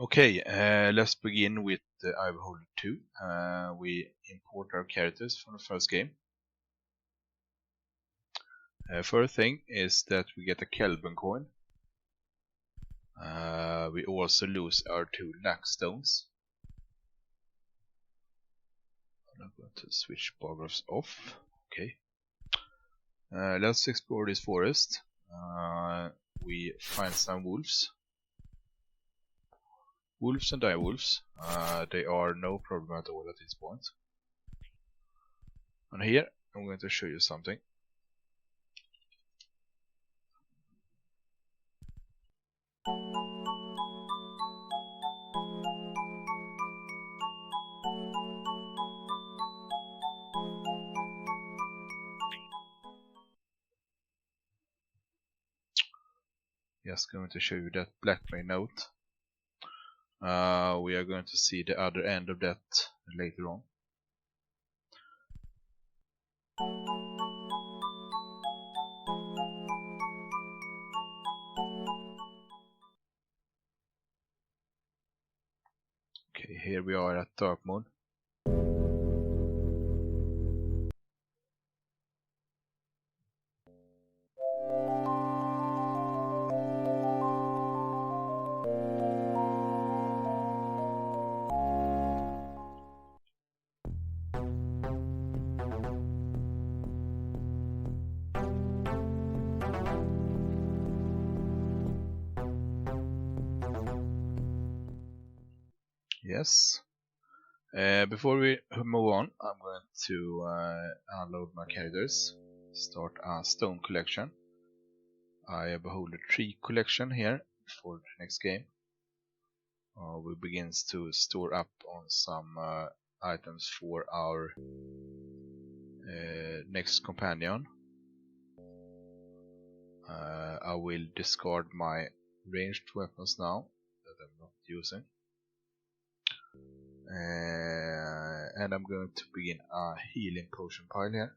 Okay, let's begin with I Beholder 2. We import our characters from the first game. First thing is that we get a Kelvin coin. We also lose our 2 lack stones. I'm going to switch paragraphs off. Okay. Let's explore this forest. We find some wolves. Wolves and direwolves. They are no problem at all at this point. And here I'm going to show you something. Just going to show you that blackmail note. We are going to see the other end of that later on. Okay, here we are at dark mode. Yes. Before we move on, I'm going to unload my characters. Start a stone collection. I behold a tree collection here for the next game. We begin to store up on some items for our next companion. I will discard my ranged weapons now that I'm not using. And I'm going to begin a healing potion pile here.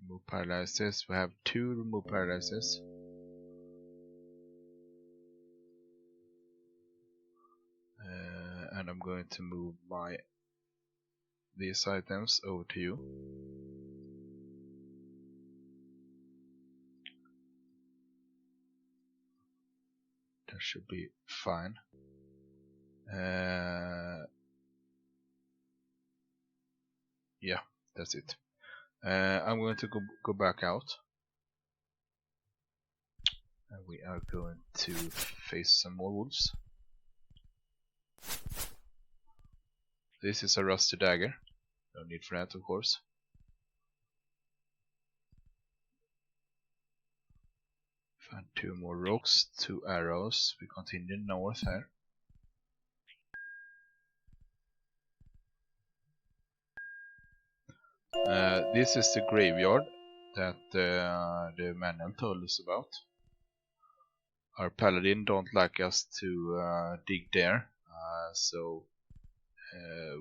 Remove paralysis. We have 2 remove paralysis. And I'm going to move these items over to you. That should be fine. Yeah, that's it. I'm going to go back out. And we are going to face some more wolves. This is a rusty dagger. No need for that, of course. Find 2 more rocks, 2 arrows. We continue north here. This is the graveyard that the manual told us about. Our paladin don't like us to dig there, so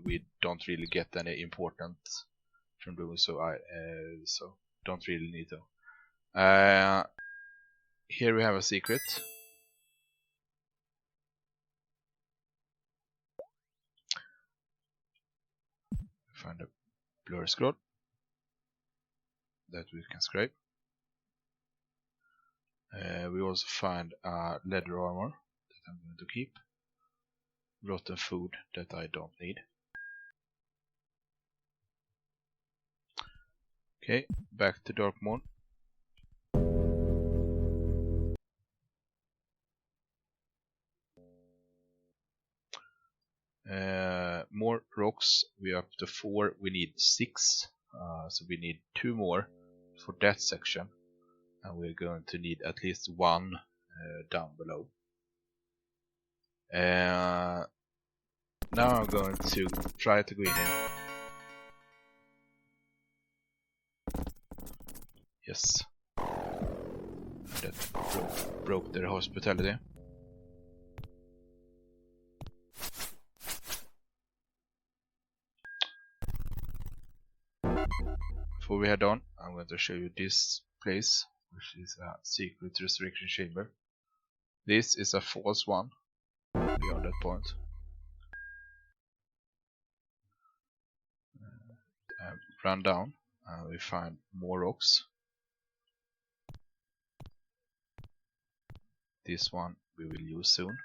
we don't really get any important from doing so. So don't really need to. Here we have a secret. Find a blur scroll that we can scrape. We also find a leather armor that I'm going to keep. Rotten food that I don't need. Okay, back to dark mode. More rocks. We're up to 4. We need 6. So we need 2 more for that section. And we're going to need at least 1 down below. Now I'm going to try to go in here. Yes. That broke their hospitality. Before we head on, I'm going to show you this place, which is a secret resurrection chamber. This is a false one, beyond that point. Run down, and we find more rocks. This one we will use soon.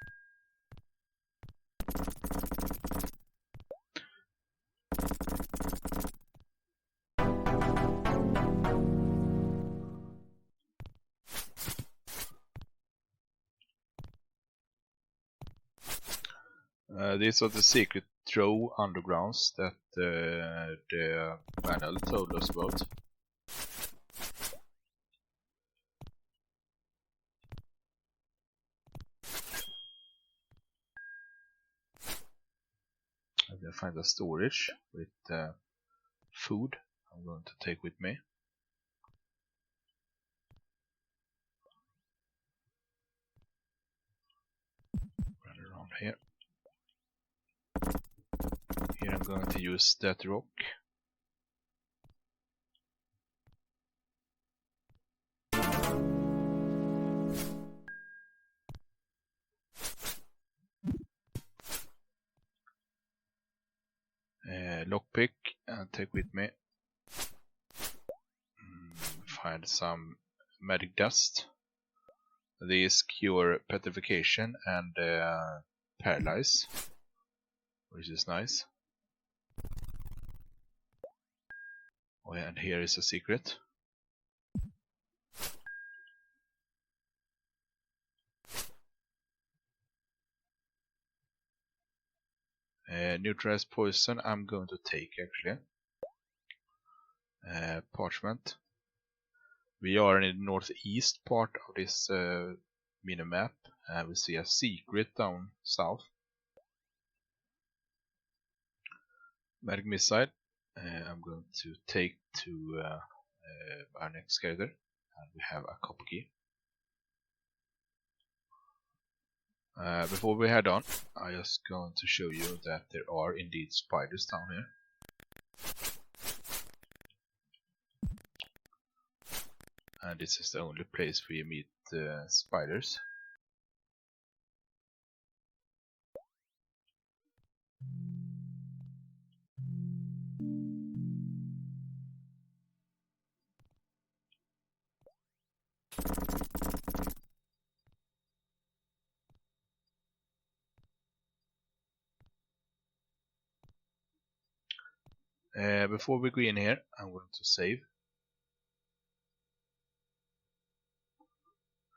These are the secret throw undergrounds that the manual told us about. I can find a storage with food I'm going to take with me. Run around here. Here I'm going to use that rock. Lockpick and take with me. Find some magic dust. These cure petrification and paralyze, which is nice. Oh, yeah, and here is a secret. Neutralize poison I'm going to take actually. Parchment. We are in the northeast part of this minimap, and we see a secret down south. Magic missile I'm going to take to our next character, and we have a copper key. Before we head on, I'm just going to show you that there are indeed spiders down here. And this is the only place where you meet spiders. Before we go in here, I'm going to save.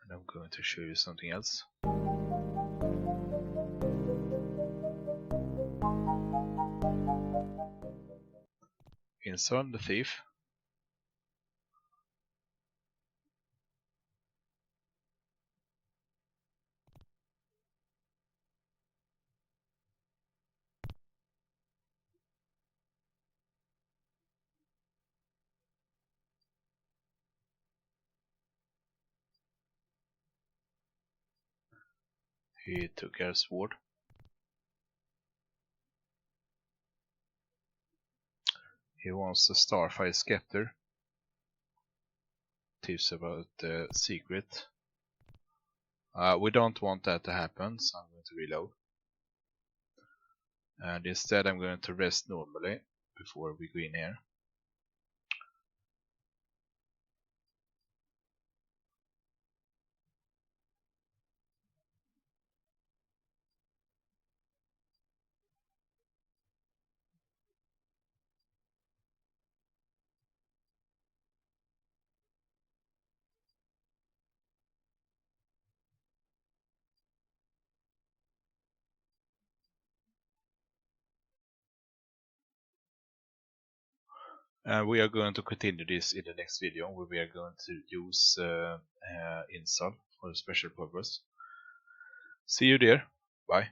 And I'm going to show you something else. Inside the thief. He took our sword. He wants the Starfire Scepter. Tips about the secret. We don't want that to happen, so I'm going to reload. And instead I'm going to rest normally before we go in here. We are going to continue this in the next video, where we are going to use Insol for a special purpose. See you there. Bye.